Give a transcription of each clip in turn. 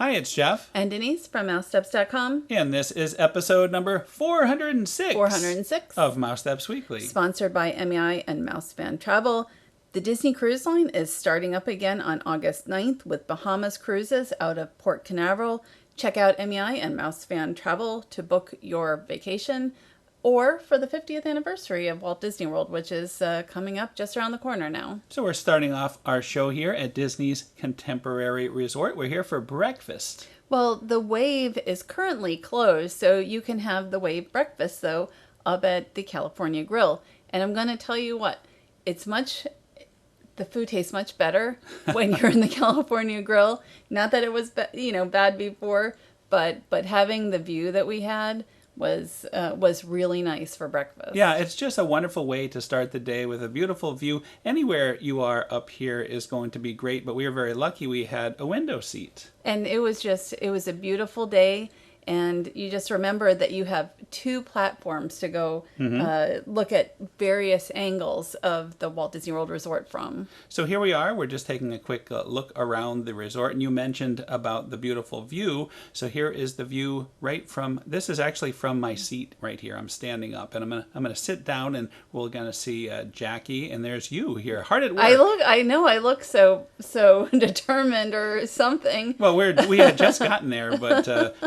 Hi, it's Jeff. And Denise from Mousesteps.com. And this is episode number 406. 406. Of Mousesteps Weekly. Sponsored by MEI and Mouse Fan Travel. The Disney Cruise Line is starting up again on August 9th with Bahamas cruises out of Port Canaveral. Check out MEI and Mouse Fan Travel to book your vacation, or for the 50th anniversary of Walt Disney World, which is coming up just around the corner now. So we're starting off our show here at Disney's Contemporary Resort. We're here for breakfast. Well, the Wave is currently closed, so you can have the Wave breakfast, though, up at the California Grill. And I'm going to tell you what, the food tastes much better when you're in the California Grill. Not that it was, bad before, but having the view that we had was really nice for breakfast. Yeah, it's just a wonderful way to start the day with a beautiful view. Anywhere you are up here is going to be great, but we are very lucky we had a window seat. And it was a beautiful day. And you just remember that you have two platforms to go look at various angles of the Walt Disney World Resort from. So here we are. We're just taking a quick look around the resort. And you mentioned about the beautiful view. So here is the view this is actually from my seat right here. I'm standing up. And I'm gonna sit down and we're going to see Jackie. And there's you here, hard at work. I look so determined or something. Well, we had just gotten there. But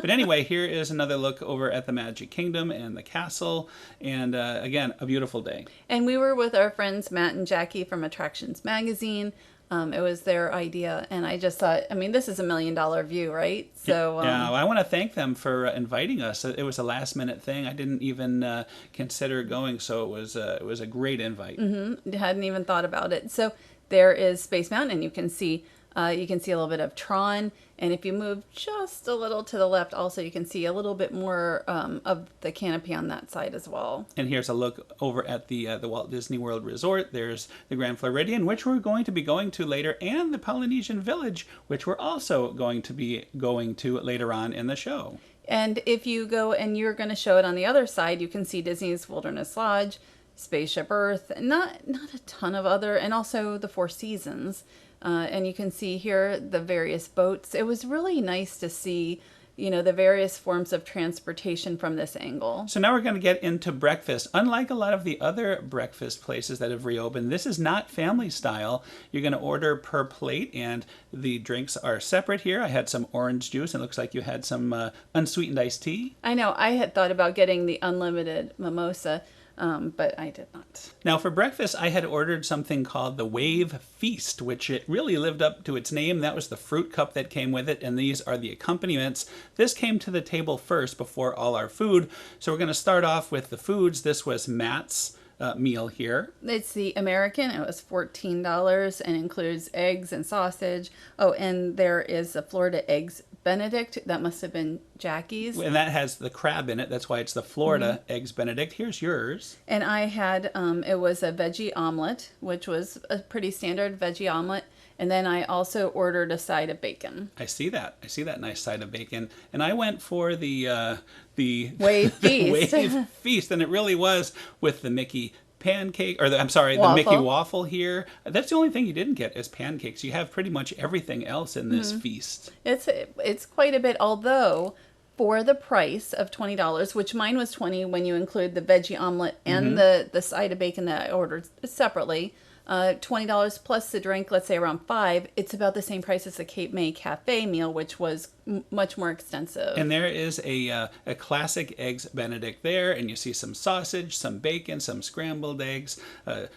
anyway, here is another look over at the Magic Kingdom and the castle. And again, a beautiful day. And we were with our friends Matt and Jackie from Attractions Magazine. It was their idea. And I just thought, this is $1 million view, right? So yeah, I want to thank them for inviting us. It was a last minute thing. I didn't even consider going. So it was a great invite. Mm-hmm. Hadn't even thought about it. So there is Space Mountain, and you can see a little bit of Tron. And if you move just a little to the left, also you can see a little bit more of the canopy on that side as well. And here's a look over at the Walt Disney World Resort. There's the Grand Floridian, which we're going to be going to later, and the Polynesian Village, which we're also going to be going to later on in the show. And if you go and you're going to show it on the other side, you can see Disney's Wilderness Lodge, Spaceship Earth, not a ton of other, and also the Four Seasons. And you can see here the various boats. It was really nice to see, the various forms of transportation from this angle. So now we're going to get into breakfast. Unlike a lot of the other breakfast places that have reopened, this is not family style. You're going to order per plate, and the drinks are separate here. I had some orange juice. It looks like you had some unsweetened iced tea. I know. I had thought about getting the unlimited mimosa. But I did not. Now for breakfast, I had ordered something called the Wave Feast, which it really lived up to its name. That was the fruit cup that came with it, and these are the accompaniments. This came to the table first before all our food. So we're going to start off with the foods. This was Matt's meal here. It's the American. It was $14 and includes eggs and sausage. Oh, and there is a Florida Eggs Benedict. That must have been Jackie's. And that has the crab in it. That's why it's the Florida Eggs Benedict. Here's yours. And I had, it was a veggie omelet, which was a pretty standard veggie omelet. And then I also ordered a side of bacon. I see that nice side of bacon. And I went for the Wave Feast. Wave Feast. And it really was with the Mickey pancake, the Mickey waffle here. That's the only thing you didn't get is pancakes. You have pretty much everything else in this feast. It's quite a bit, although for the price of $20, which mine was $20 when you include the veggie omelet and the side of bacon that I ordered separately, $20 plus the drink, let's say around $5, it's about the same price as the Cape May Cafe meal, which was much more extensive. And there is a classic Eggs Benedict there, and you see some sausage, some bacon, some scrambled eggs,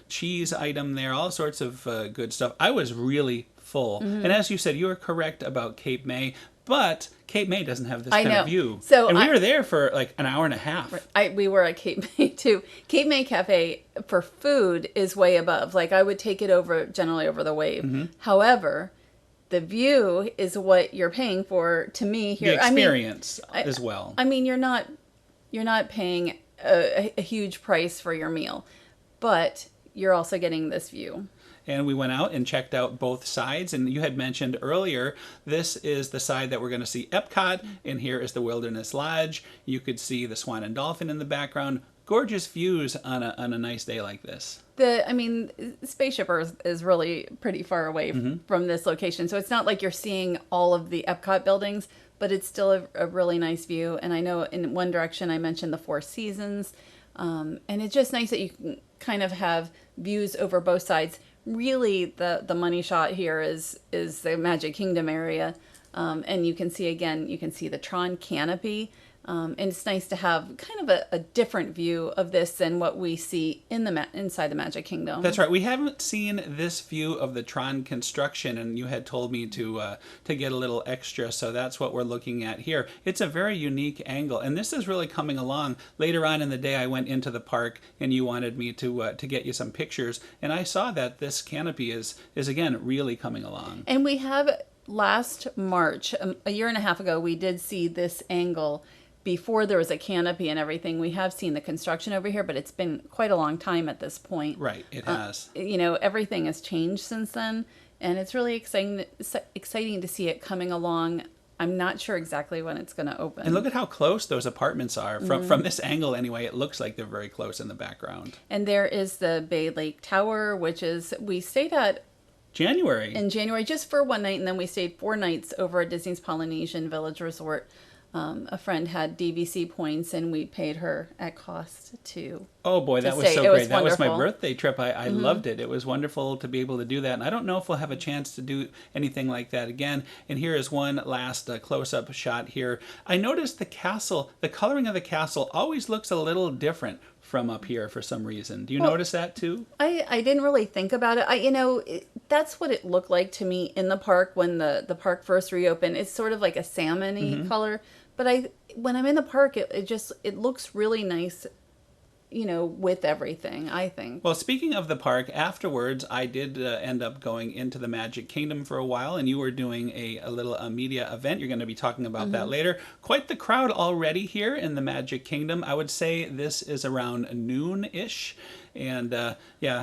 cheese item there, all sorts of good stuff. I was really full. And as you said, you were correct about Cape May, but Cape May doesn't have this kind of view. And we were there for like an hour and a half. We were at Cape May too. Cape May Cafe for food is way above. Like I would take it generally over the Wave. However, the view is what you're paying for to me here. The experience as well. You're not paying a huge price for your meal, but you're also getting this view. And we went out and checked out both sides. And you had mentioned earlier, this is the side that we're going to see Epcot, and here is the Wilderness Lodge. You could see the Swan and Dolphin in the background. gorgeous views on a nice day like this. Spaceship Earth is really pretty far away from this location. So it's not like you're seeing all of the Epcot buildings, but it's still a really nice view. And I know in one direction I mentioned the Four Seasons. And it's just nice that you can kind of have views over both sides. Really, the money shot here is the Magic Kingdom area. And you can see the Tron canopy. And it's nice to have kind of a different view of this than what we see inside the Magic Kingdom. That's right. We haven't seen this view of the Tron construction, and you had told me to get a little extra, so that's what we're looking at here. It's a very unique angle, and this is really coming along. Later on in the day, I went into the park, and you wanted me to get you some pictures, and I saw that this canopy is again really coming along. And we have last March, a year and a half ago, we did see this angle. Before there was a canopy and everything, we have seen the construction over here, but it's been quite a long time at this point. Right, it has. Everything has changed since then, and it's really exciting to see it coming along. I'm not sure exactly when it's going to open. And look at how close those apartments are. From this angle anyway, it looks like they're very close in the background. And there is the Bay Lake Tower, which we stayed at in January just for one night, and then we stayed 4 nights over at Disney's Polynesian Village Resort. A friend had DVC points, and we paid her at cost to. Oh boy, that was so great. That was my birthday trip. I loved it. It was wonderful to be able to do that. And I don't know if we'll have a chance to do anything like that again. And here is one last close-up shot here. I noticed the castle, the coloring of the castle always looks a little different from up here for some reason. Do you notice that too? I didn't really think about it. That's what it looked like to me in the park when the park first reopened. It's sort of like a salmon-y color. But when I'm in the park, it looks really nice, with everything, I think. Well, speaking of the park, afterwards, I did end up going into the Magic Kingdom for a while, and you were doing a little media event. You're going to be talking about that later. Quite the crowd already here in the Magic Kingdom. I would say this is around noon-ish. And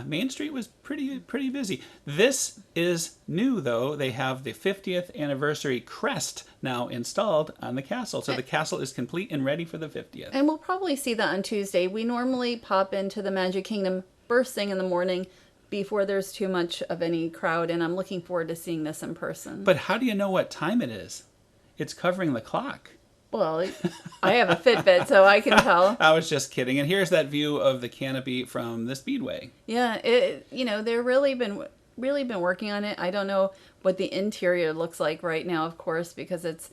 Main Street was pretty busy. This is new, though. They have the 50th anniversary crest now installed on the castle. So the castle is complete and ready for the 50th. And we'll probably see that on Tuesday. We normally pop into the Magic Kingdom first thing in the morning before there's too much of any crowd. And I'm looking forward to seeing this in person. But how do you know what time it is? It's covering the clock. Well, I have a Fitbit, so I can tell. I was just kidding. And here's that view of the canopy from the Speedway. Yeah, they're really been working on it. I don't know what the interior looks like right now, of course, because it's,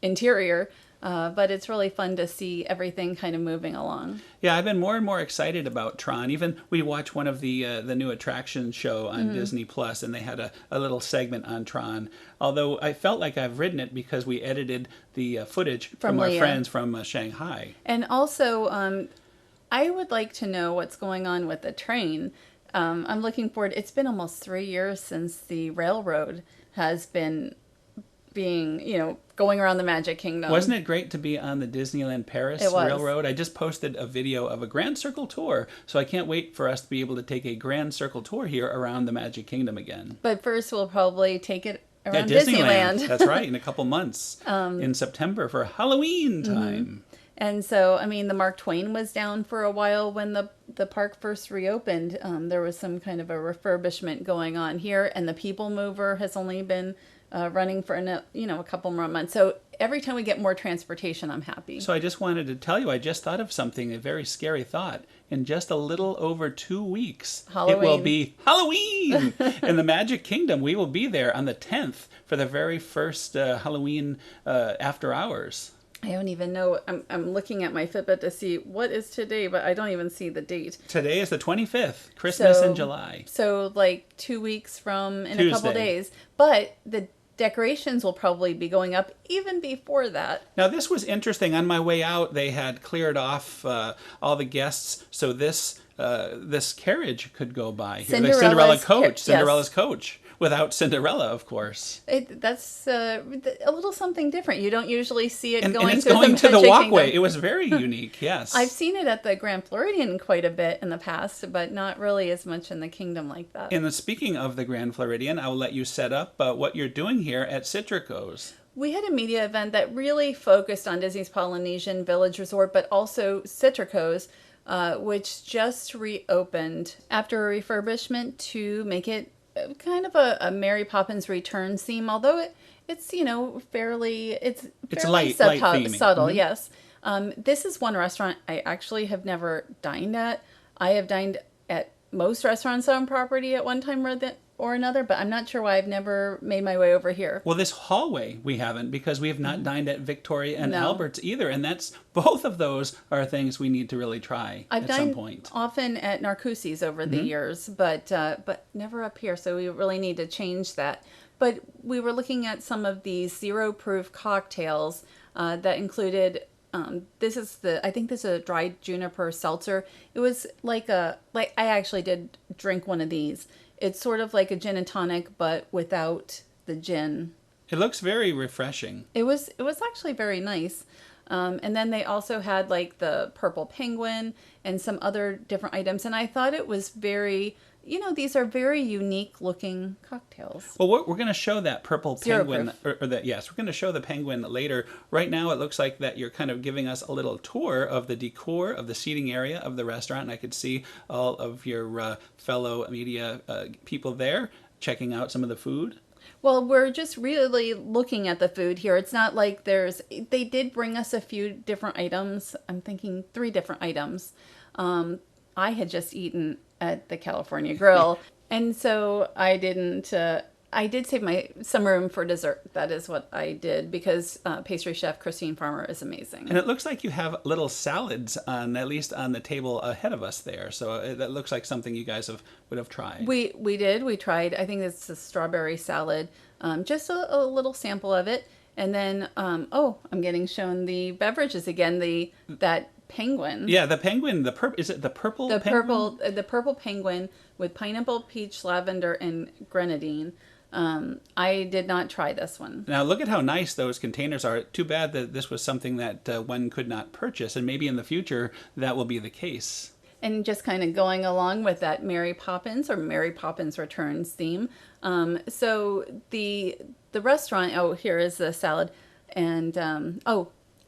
interior. But it's really fun to see everything kind of moving along. Yeah, I've been more and more excited about Tron. Even we watched one of the new attraction show on Disney Plus, and they had a little segment on Tron. Although I felt like I've ridden it because we edited the footage from our friends from Shanghai. And also, I would like to know what's going on with the train. I'm looking forward. It's been almost 3 years since the railroad has been going around the Magic Kingdom. Wasn't it great to be on the Disneyland Paris Railroad? I just posted a video of a Grand Circle tour, so I can't wait for us to be able to take a Grand Circle tour here around the Magic Kingdom again. But first, we'll probably take it around Disneyland. That's right, in a couple months in September for Halloween time. And so, the Mark Twain was down for a while when the park first reopened. There was some kind of a refurbishment going on here, and the People Mover has only been running for a couple more months. So every time we get more transportation, I'm happy. So I just wanted to tell you, I just thought of something, a very scary thought. In just a little over 2 weeks, It will be Halloween in the Magic Kingdom. We will be there on the 10th for the very first Halloween after hours. I don't even know. I'm looking at my Fitbit to see what is today, but I don't even see the date. Today is the 25th, Christmas in July. So like 2 weeks from in Tuesday. A couple days. But the decorations will probably be going up even before that. Now this was interesting. On my way out, they had cleared off all the guests, so this carriage could go by here. The Cinderella's coach. Without Cinderella, of course. That's a little something different. You don't usually see it going and it's through going to the Magic walkway. Kingdom. It was very unique, yes. I've seen it at the Grand Floridian quite a bit in the past, but not really as much in the kingdom like that. And speaking of the Grand Floridian, I will let you set up what you're doing here at Citricos. We had a media event that really focused on Disney's Polynesian Village Resort, but also Citricos. which just reopened after a refurbishment to make it kind of a Mary Poppins Returns theme, although it's fairly It's light theming. subtle. Yes. This is one restaurant I actually have never dined at. I have dined at most restaurants on property at one time or another, but I'm not sure why I've never made my way over here. Well, this hallway we haven't, because we have not dined at Victoria and No. Albert's either, and that's both of those are things we need to really try I've at dined some point. often at Narcoossee's over the years, but never up here, so we really need to change that. But we were looking at some of these zero-proof cocktails that included. I think this is a dried juniper seltzer. It was like I actually did drink one of these. It's sort of like a gin and tonic, but without the gin. It looks very refreshing. It was actually very nice. And then they also had like the purple penguin and some other different items. And I thought it was very, these are very unique looking cocktails. Well, we're going to show that purple Zero penguin, or that, yes, we're going to show the penguin later. Right now, it looks like that you're kind of giving us a little tour of the decor of the seating area of the restaurant. And I could see all of your fellow media people there checking out some of the food. Well, we're just really looking at the food here. It's not like they did bring us a few different items. I'm thinking 3 different items. I had just eaten at the California Grill. And so I did save some room for dessert. That is what I did, because pastry chef Christine Farmer is amazing. And it looks like you have little salads at least on the table ahead of us there. So that looks like something you guys would have tried. We did. We tried, I think it's a strawberry salad, just a little sample of it. And then, I'm getting shown the beverages again, that penguin. Yeah, the penguin. Is it the purple penguin? The purple penguin with pineapple, peach, lavender, and grenadine. I did not try this one. Now look at how nice those containers are. Too bad that this was something that one could not purchase, and maybe in the future that will be the case. And just kind of going along with that Mary Poppins or Mary Poppins Returns theme. So the restaurant. Here is the salad, and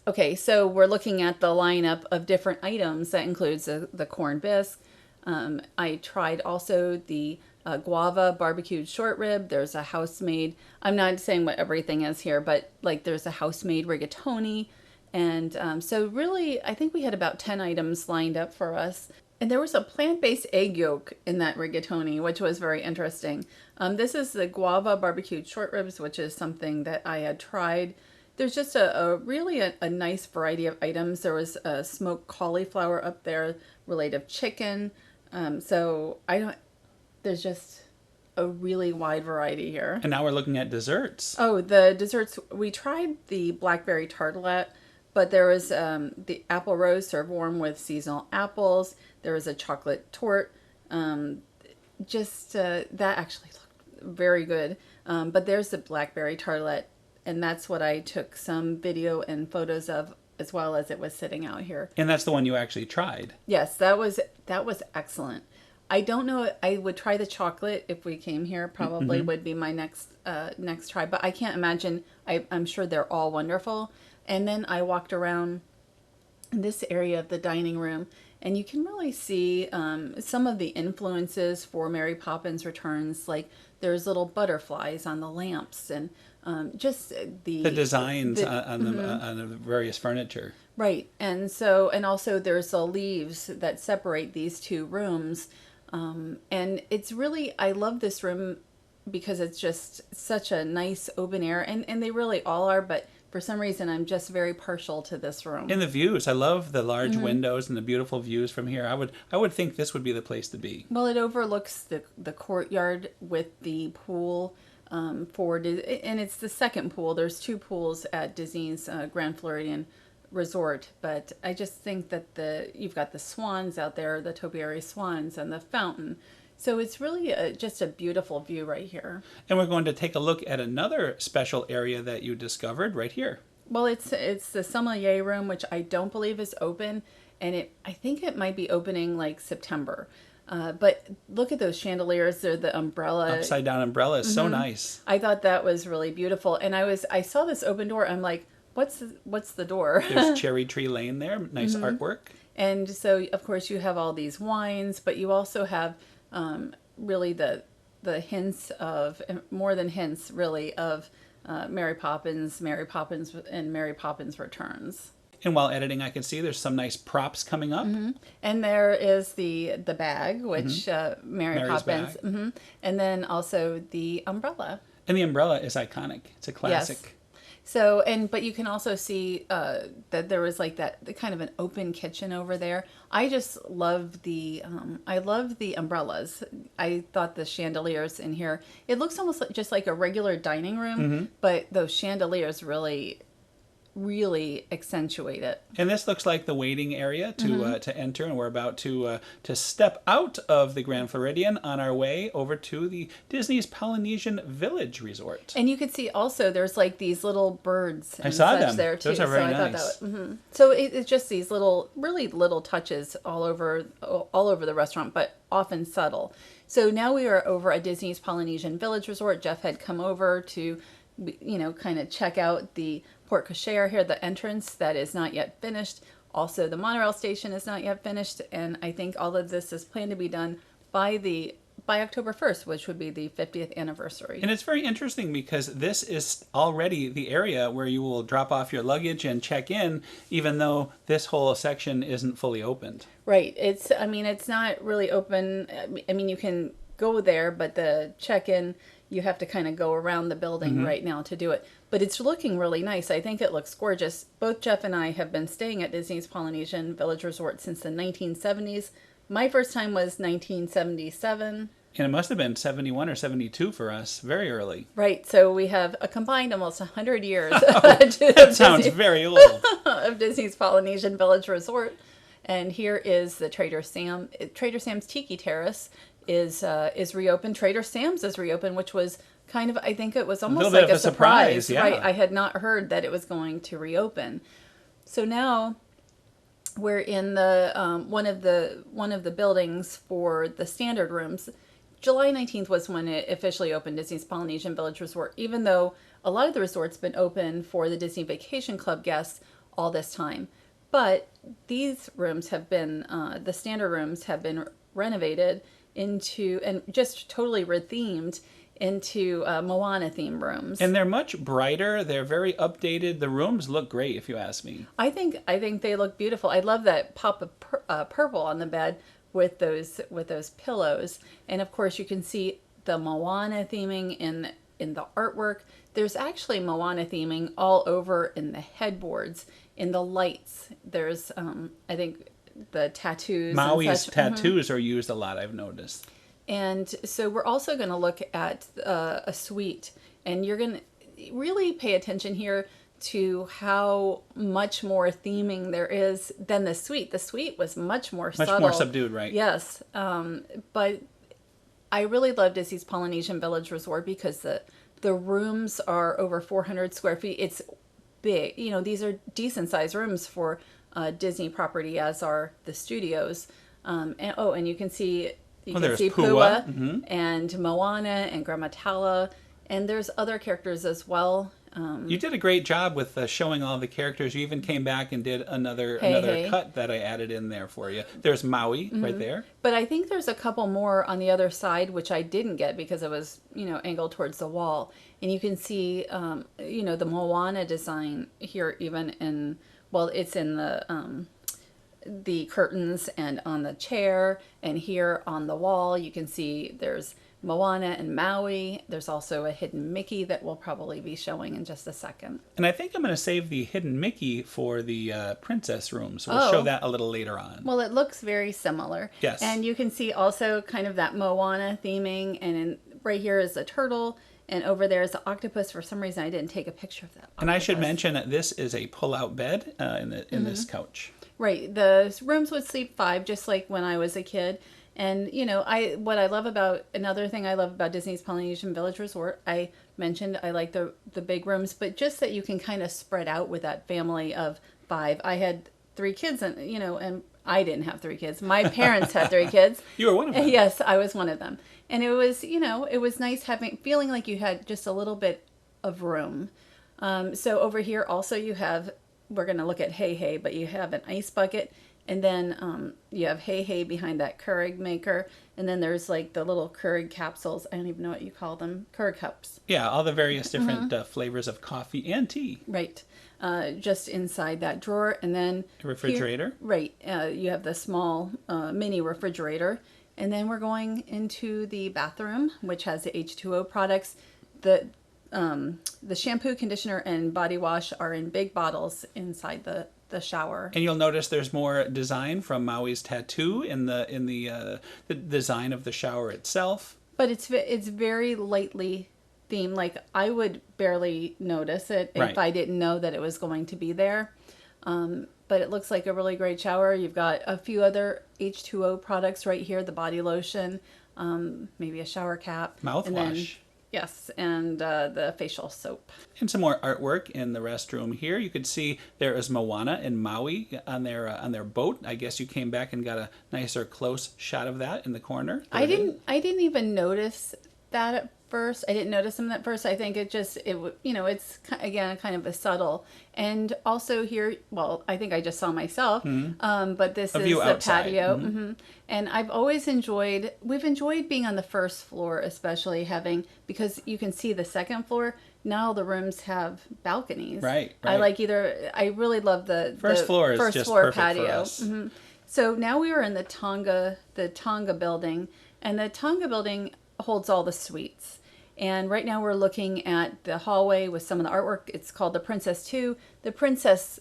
okay, so we're looking at the lineup of different items. That includes the corned bisque. I tried also the guava barbecued short rib. There's a house-made. I'm not saying what everything is here, but like there's a house-made rigatoni. And so really, I think we had about 10 items lined up for us. And there was a plant-based egg yolk in that rigatoni, which was very interesting. This is the guava barbecued short ribs, which is something that I had tried. There's just a really nice variety of items. There was a smoked cauliflower up there, related chicken. There's just a really wide variety here. And now we're looking at desserts. Oh, the desserts. We tried the blackberry tartlet, but there was the apple rose served warm with seasonal apples. There was a chocolate torte. That actually looked very good. But there's the blackberry tartlet, and that's what I took some video and photos of, as well as it was sitting out here. And that's the one you actually tried. Yes, that was excellent. I don't know. I would try the chocolate if we came here. Probably would be my next try. But I can't imagine. I'm sure they're all wonderful. And then I walked around this area of the dining room, and you can really see some of the influences for Mary Poppins Returns. Like there's little butterflies on the lamps, and just the designs on the various furniture. Right, and also there's the leaves that separate these 2 rooms. And it's really, I love this room because it's just such a nice open air, and they really all are, but for some reason I'm just very partial to this room. And the views, I love the large windows and the beautiful views from here. I would think this would be the place to be. Well, it overlooks the courtyard with the pool and it's the second pool. There's 2 pools at Disney's Grand Floridian Resort, but I just think that you've got the swans out there, the topiary swans, and the fountain. So it's really just a beautiful view right here. And we're going to take a look at another special area that you discovered right here. Well, it's the sommelier room, which I don't believe is open, and I think it might be opening like September. But look at those chandeliers. They're the umbrella. Upside down umbrella is so nice. I thought that was really beautiful. And I saw this open door. I'm like, what's the door? There's Cherry Tree Lane there. Nice artwork. And so, of course, you have all these wines, but you also have really the hints of, more than hints, really, of Mary Poppins, and Mary Poppins Returns. And while editing, I can see there's some nice props coming up. And there is the bag, which Mary Mary's Poppins, bag. And then also the umbrella. And the umbrella is iconic. It's a classic. Yes. So, but you can also see that there was like the kind of an open kitchen over there. I just love I love the umbrellas. I thought the chandeliers in here, it looks almost just like a regular dining room, but those chandeliers really accentuate it. And this looks like the waiting area to enter, and we're about to step out of the Grand Floridian on our way over to the Disney's Polynesian Village Resort. And you can see also there's like these little birds and I saw such them. there too. Those are very so I nice. thought that So it's just these really little touches all over the restaurant, but often subtle. So now we are over at Disney's Polynesian Village Resort. Jeff had come over to kind of check out the Port Cochere here, the entrance that is not yet finished. Also, the monorail station is not yet finished, and I think all of this is planned to be done by October 1st, which would be the 50th anniversary. And it's very interesting because this is already the area where you will drop off your luggage and check in, even though this whole section isn't fully opened. Right. It's not really open. I mean, you can go there, but the check-in, you have to kind of go around the building right now to do it. But it's looking really nice. I think it looks gorgeous. Both Jeff and I have been staying at Disney's Polynesian Village Resort since the 1970s. My first time was 1977. And it must have been 71 or 72 for us, very early. Right. So we have a combined almost 100 years That sounds very old. of Disney's Polynesian Village Resort. And here is the Trader Sam's Tiki Terrace is reopened. Trader Sam's is reopened, which was kind of, I think it was almost like a surprise. Yeah. Right. I had not heard that it was going to reopen. So now we're in the one of the buildings for the standard rooms. July 19th was when it officially opened, Disney's Polynesian Village Resort, even though a lot of the resort's been open for the Disney Vacation Club guests all this time. But these rooms have been, the standard rooms have been renovated into, and just totally rethemed into Moana theme rooms. And they're much brighter. They're very updated. The rooms look great, if you ask me. I think they look beautiful. I love that pop of purple on the bed with those pillows. And of course, you can see the Moana theming in the artwork. There's actually Moana theming all over in the headboards, in the lights. There's I think the tattoos. Maui's tattoos are used a lot, I've noticed. And so we're also going to look at a suite, and you're going to really pay attention here to how much more theming there is than the suite. The suite was much more subtle. Much more subdued, right? Yes. But I really love Disney's Polynesian Village Resort because the rooms are over 400 square feet. It's big. These are decent sized rooms for Disney property, as are the studios. And you can see... You can see Pua and Moana and Grandma Tala, and there's other characters as well. You did a great job with showing all the characters. You even came back and did another cut that I added in there for you. There's Maui right there. But I think there's a couple more on the other side, which I didn't get because it was, angled towards the wall. And you can see, the Moana design here even it's in the curtains and on the chair, and here on the wall you can see there's Moana and Maui. There's also a hidden Mickey that we'll probably be showing in just a second. And I think I'm going to save the hidden Mickey for the princess room, so we'll show that a little later on. Well, it looks very similar. Yes. And you can see also kind of that Moana theming, and right here is the turtle, and over there is the octopus. For some reason I didn't take a picture of that octopus. And I should mention that this is a pull-out bed in this couch. Right. The rooms would sleep 5, just like when I was a kid. And, another thing I love about Disney's Polynesian Village Resort, I mentioned I like the big rooms, but just that you can kind of spread out with that family of 5. I had 3 kids and I didn't have 3 kids. My parents had 3 kids. You were one of them. Yes, I was one of them. And it was, it was nice feeling like you had just a little bit of room. So over here also you have, we're going to look at Hey Hey, but you have an ice bucket, and then you have Hey Hey behind that Keurig maker, and then there's like the little Keurig capsules. I don't even know what you call them. Keurig cups. Yeah, all the various different flavors of coffee and tea. Right. Just inside that drawer, and then A refrigerator. Right. You have the small mini refrigerator, and then we're going into the bathroom, which has the H2O products. The shampoo, conditioner, and body wash are in big bottles inside the shower. And you'll notice there's more design from Maui's tattoo in the design of the shower itself. But it's very lightly themed. Like, I would barely notice it if I didn't know that it was going to be there. But it looks like a really great shower. You've got a few other H2O products right here, the body lotion, maybe a shower cap. Mouthwash. Yes, and the facial soap. And some more artwork in the restroom here. You could see there is Moana and Maui on their boat. I guess you came back and got a nicer close shot of that in the corner. I didn't even notice that at first. I didn't notice them at first. I think it's again kind of a subtle. And also here, well, I think I just saw myself. But this is the outside. patio. And we've enjoyed being on the first floor, especially because you can see the second floor. Now the rooms have balconies. Right. I really love the first floor is first just floor perfect patio. for us. So now we are in the Tonga building, and the Tonga building holds all the suites. And right now we're looking at the hallway with some of the artwork. It's called the Princess 2. The Princess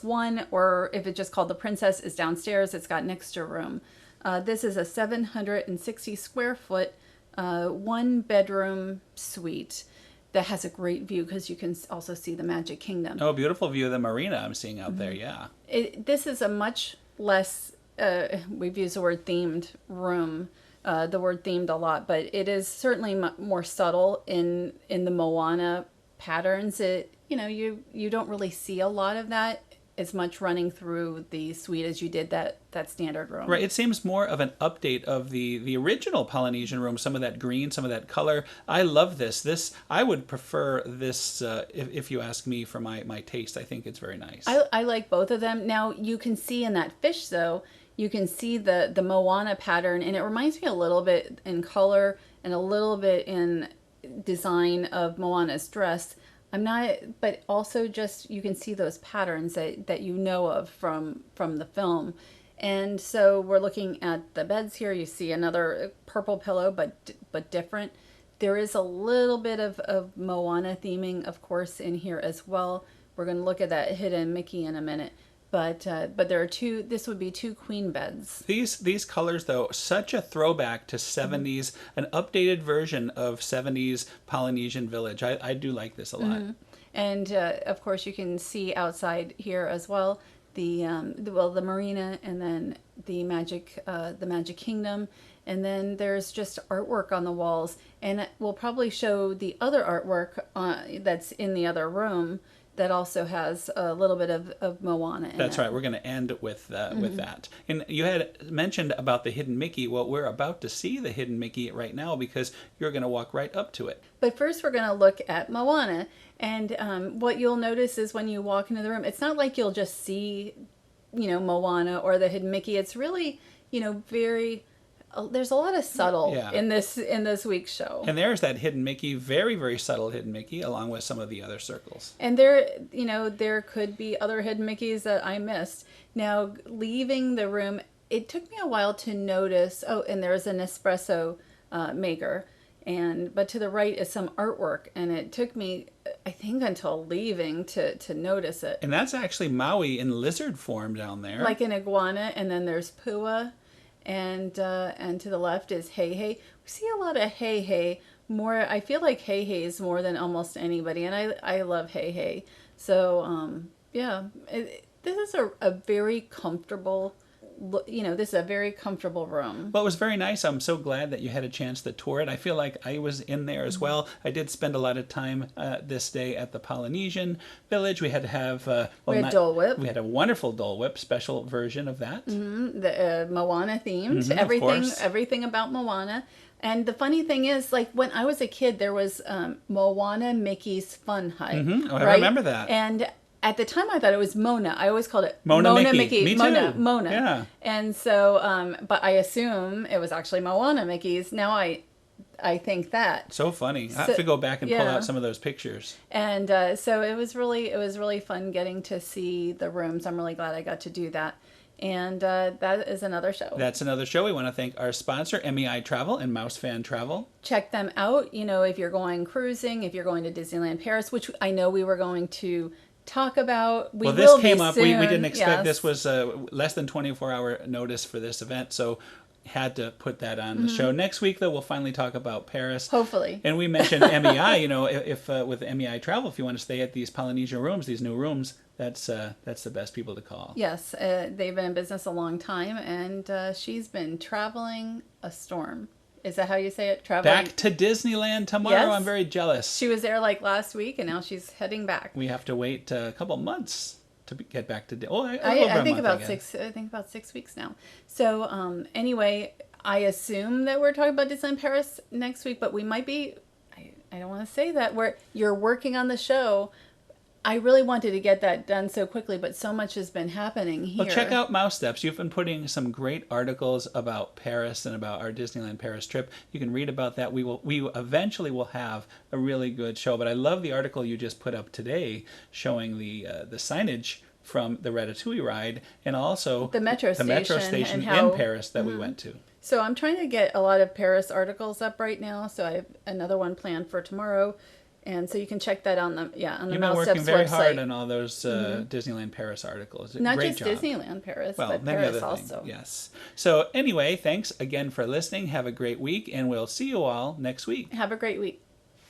1, or if it's just called the Princess, is downstairs. It's got an extra room. This is a 760 square foot, 1-bedroom suite that has a great view because you can also see the Magic Kingdom. Oh, beautiful view of the marina I'm seeing out there, yeah. This is a much less, we've used the word themed room. The word themed a lot, but it is certainly more subtle in the Moana patterns. You don't really see a lot of that as much running through the suite as you did that standard room. Right. It seems more of an update of the original Polynesian room. Some of that green, some of that color. I love this. I would prefer this if you ask me for my taste. I think it's very nice. I like both of them. Now you can see in that fish though. You can see the Moana pattern, and it reminds me a little bit in color and a little bit in design of Moana's dress. But also just you can see those patterns that you know of from the film. And so we're looking at the beds here. You see another purple pillow, but different. There is a little bit of Moana theming, of course, in here as well. We're going to look at that hidden Mickey in a minute. But there are two. This would be 2 queen beds. These colors, though, such a throwback to 70s, an updated version of 70s Polynesian Village. I do like this a lot. And of course, you can see outside here as well the marina, and then the Magic Kingdom, and then there's just artwork on the walls. And we'll probably show the other artwork that's in the other room. That also has a little bit of Moana in it. That's right. We're going to end with that. And you had mentioned about the hidden Mickey. Well, we're about to see the hidden Mickey right now because you're going to walk right up to it. But first we're going to look at Moana. And what you'll notice is when you walk into the room, it's not like you'll just see, Moana or the hidden Mickey. It's really, very... There's a lot of subtle in this week's show. And there's that hidden Mickey, very, very subtle hidden Mickey, along with some of the other circles. And there could be other hidden Mickeys that I missed. Now, leaving the room, it took me a while to notice, and there's an espresso maker. But to the right is some artwork, and it took me, I think, until leaving to notice it. And that's actually Maui in lizard form down there. Like an iguana, and then there's Pua. And to the left is Hey Hey. We see a lot of Hey Hey. More, I feel like Hey Hey is more than almost anybody, and I love Hey Hey. So this is a very comfortable. This is a very comfortable room. Well, it was very nice. I'm so glad that you had a chance to tour it. I feel like I was in there as well. I did spend a lot of time this day at the Polynesian Village. We had to have... we had Dole Whip. We had a wonderful Dole Whip special version of that. The Moana themed. Everything Everything about Moana. And the funny thing is, like when I was a kid, there was Moana Mickey's Fun Hut. Oh, I right? remember that. And at the time, I thought it was Mona. I always called it Mona Mickey. Me too. Mona. Yeah. And so, but I assume it was actually Moana Mickey's. Now I think that. So funny. I have to go back and pull yeah. out some of those pictures. And so it was really fun getting to see the rooms. I'm really glad I got to do that. And that is another show. That's another show. We want to thank our sponsor, MEI Travel and Mouse Fan Travel. Check them out. You know, if you're going cruising, if you're going to Disneyland Paris, which I know we were going to talk about. Well, this came up. Soon. We didn't expect Yes. this was less than 24-hour notice for this event, so had to put that on the show. Next week, though, we'll finally talk about Paris. Hopefully. And we mentioned MEI. You know, if with MEI Travel, if you want to stay at these Polynesian rooms, these new rooms, that's the best people to call. Yes, they've been in business a long time, and she's been traveling a storm. Is that how you say it? Traveling. Back to Disneyland tomorrow. Yes. I'm very jealous. She was there like last week, and now she's heading back. We have to wait a couple months to get back to. I think about 6. I think about 6 weeks now. So anyway, I assume that we're talking about Disneyland Paris next week, but we might be. I don't want to say that. You're working on the show. I really wanted to get that done so quickly, but so much has been happening here. Well, check out Mousesteps. You've been putting some great articles about Paris and about our Disneyland Paris trip. You can read about that. We eventually will have a really good show. But I love the article you just put up today showing the signage from the Ratatouille ride and also the metro station in Paris that we went to. So I'm trying to get a lot of Paris articles up right now. So I have another one planned for tomorrow. And so you can check that on the You've been Mousesteps working very website. hard on all those Disneyland Paris articles. Not Great just job. Disneyland Paris, Well, but many Paris other also. things. Yes. So anyway, thanks again for listening. Have a great week, and we'll see you all next week. Have a great week.